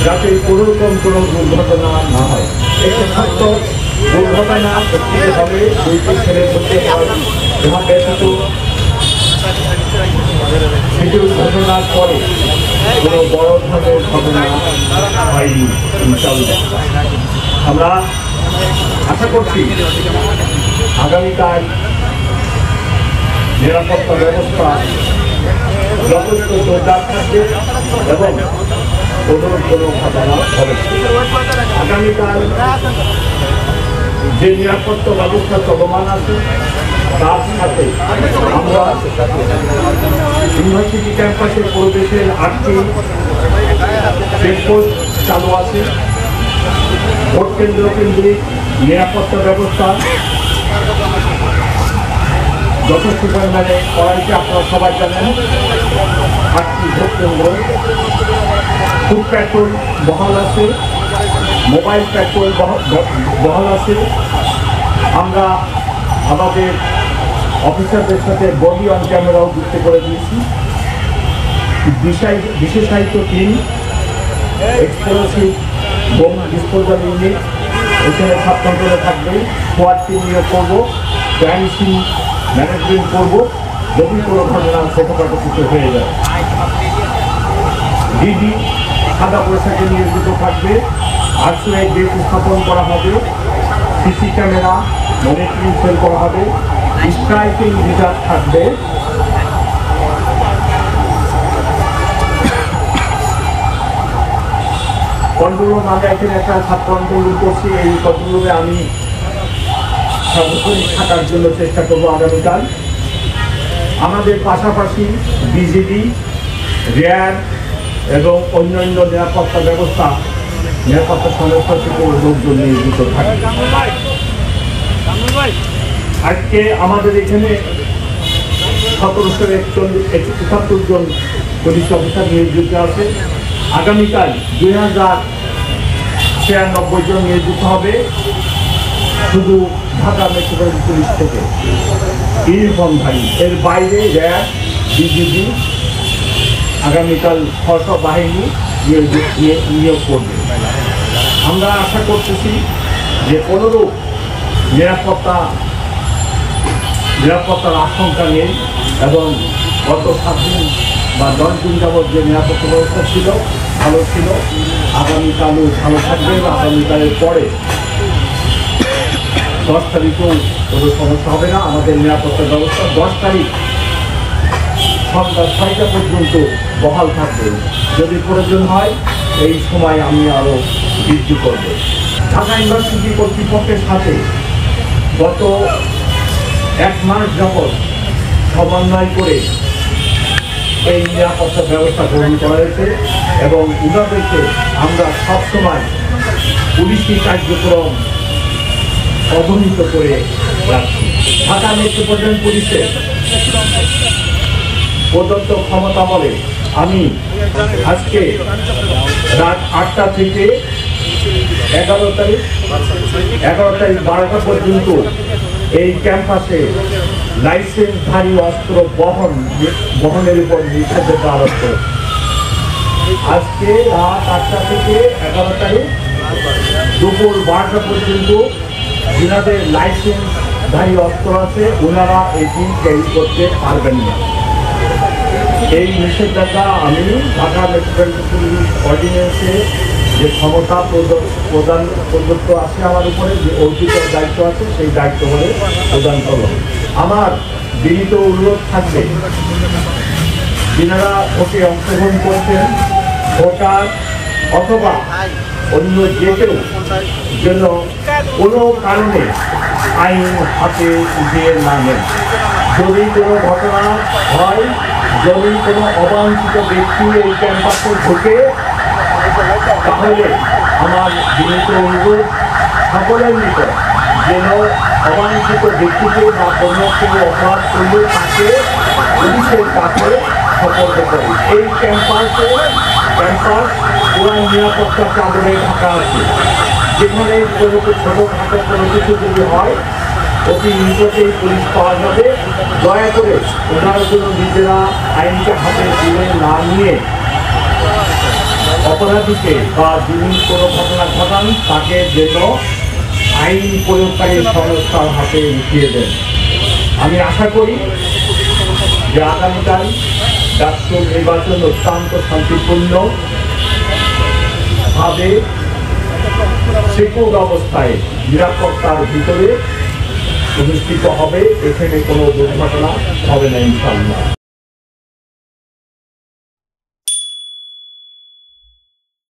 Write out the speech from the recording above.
যাতে কোনোরকম কোনো দুর্ঘটনা না হয়। একটি সত্য দুর্ঘটনা ঘটতে হবে দুইটি ছেলের মধ্যে হয়, যাহা ব্যতীত সেটি ঘটনার পরে কোনো বড় ধরনের ঘটনা হয়নি ইনশাআল্লাহ। আমরা আশা করছি আগামীকাল নিরাপত্তা ব্যবস্থা যথেষ্ট জোরদার থাকবে এবং কোনো ঘটনা হবে। আগামীকাল যে নিরাপত্তা ব্যবস্থা চলমান আছে তার সাথে আমরা ইউনিভার্সিটি ক্যাম্পাসে প্রবেশের 8টি চেকপোস্ট চালু আছে। ভোট কেন্দ্র কেন্দ্রিক নিরাপত্তা ব্যবস্থা যথেষ্ট পরিমাণে করাইতে আপনারা সবাই জানেন। 8টি ভোট কেন্দ্র, ফুড পেট্রোল বহাল আছে, মোবাইল পেট্রোল বহাল আছে। আমরা আমাদের অফিসারদের সাথে বডি অন ক্যামেরাও যুক্ত করে দিয়েছি। বিশেষায়িত team, explosive bomb disposal unit এখানে ছাত্ররা থাকবে। সোয়াট টিম নিয়োগ করবো, ক্রাইম সিন ম্যানেজমেন্ট করবো যদি কোনো ঘটনা ছোটখাটো কিছু হয়ে যায়। ডিডি সাদা পোশাকে নিয়োজিত থাকবে। আর্সুয়াই গেট স্থাপন করা হবে। সিসি ক্যামেরা মনিটরিং সেল করা হবে। স্ট্রাইকিং রিজার্ভ থাকবে। কন্ট্রোল রুম, আমরা এখানে একটা ছাত্র আন্দোলন করছি। এই কন্ট্রোল রুমে আমি সার্বক্ষণিক থাকার জন্য চেষ্টা করবো আগামীকাল। আমাদের পাশাপাশি বিজিবি, র্যাব এবং অন্যান্য নিরাপত্তা ব্যবস্থা নিরাপত্তা সংস্থা থেকে লোকজন নিয়োজিত থাকবে। আজকে আমাদের এখানে 1771 জন পুলিশ অফিসার নিয়োজিত আছে। আগামীকাল 2096 জন নিয়োজিত হবে শুধু ঢাকা মেট্রোপলিটন পুলিশ থেকে ইউনিফর্মধারী। এর বাইরে র্যাব, বিজিবি আগামীকাল সশস্ত্র বাহিনী নিয়োগ করবে। আমরা আশা করতেছি যে কোনোরূপ নিরাপত্তার আশঙ্কা নেই এবং গত 7 দিন বা 10 দিন যাবৎ যে নিরাপত্তা ব্যবস্থা ছিল ভালো ছিল। আগামীকালও ভালো থাকবে। আগামীকালের পরে 10 তারিখেও কোনো সমস্যা হবে না। আমাদের নিরাপত্তা ব্যবস্থা 10 তারিখ সন্ধ্যা 6টা পর্যন্ত বহাল থাকবে। যদি প্রয়োজন হয় এই সময় আমি আরও বৃদ্ধি করব। ঢাকা ইউনিভার্সিটি কর্তৃপক্ষের সাথে গত 1 মাস যাবৎ সমন্বয় করে এই নিরাপত্তা ব্যবস্থা গ্রহণ করা হয়েছে এবং উনাদেরকে আমরা সবসময় পুলিশি কার্যক্রম অবহিত করে রাখছি। ঢাকা মেট্রোপলিটন পুলিশের প্রদত্ত ক্ষমতা বলে আমি আজকে রাত 8টা থেকে 11 তারিখ 12টা পর্যন্ত এই ক্যাম্পাসে লাইসেন্সধারী অস্ত্র বহনের উপর নিষেধাজ্ঞা আরোপ করেছে। আজকে রাত 8টা থেকে 11 তারিখ দুপুর 12টা পর্যন্ত যাদের লাইসেন্সধারী অস্ত্র আছে ওনারা এটি ক্যারি করতে পারবেন না। এই নিষেধাজ্ঞা আমি ঢাকা মেট্রোপলিটন পুলিশ অর্ডিন্যান্সে যে ক্ষমতা প্রদত্ত আছে আমার উপরে, যে অর্পিত দায়িত্ব আছে সেই দায়িত্ব বলে প্রদান করব। আমার বিনীত অনুরোধ থাকবে যিনারা ভোটে অংশগ্রহণ করছেন, ভোটার অথবা অন্য যে কেউ যেন কোনো কারণে আইন হাতে উঠিয়ে না নেন। যদি কোনো ঘটনা হয়, যদি কোনো অবাঞ্ছিত ব্যক্তি এই ক্যাম্পাসে ঢোকে, তাহলে আমার বিনীত অনুরোধ সকলের নিকট যেন অবাঞ্ছিত ব্যক্তিকে বা কোনো কেউ অপরাধ করলে তাকে পুলিশের কাছে সতর্ক করে। এই ক্যাম্পাস পুরো নিরাপত্তা চাদরে ঢাকা আছে। যেখানে কোনো ছোটোখাটো কোনো কিছু যদি হয় অতি নিকটেই পুলিশ পাওয়া যাবে। দয়া করে ওনারা যেন নিজেরা আইনকে হাতে তুলে না নিয়ে অপরাধীকে বা যিনি কোনো ঘটনা ঘটান তাকে যেন আইন প্রয়োগকারী সংস্থার হাতে উঠিয়ে দেন। আমি আশা করি যে আগামীকাল ডাকসুর নির্বাচন অত্যন্ত শান্তিপূর্ণ ভাবে সিকিউর অবস্থায় নিরাপত্তার ভিতরে অনুষ্ঠিত হবে। এখানে কোনো দুর্ঘটনা হবে না ইনশাআল্লাহ।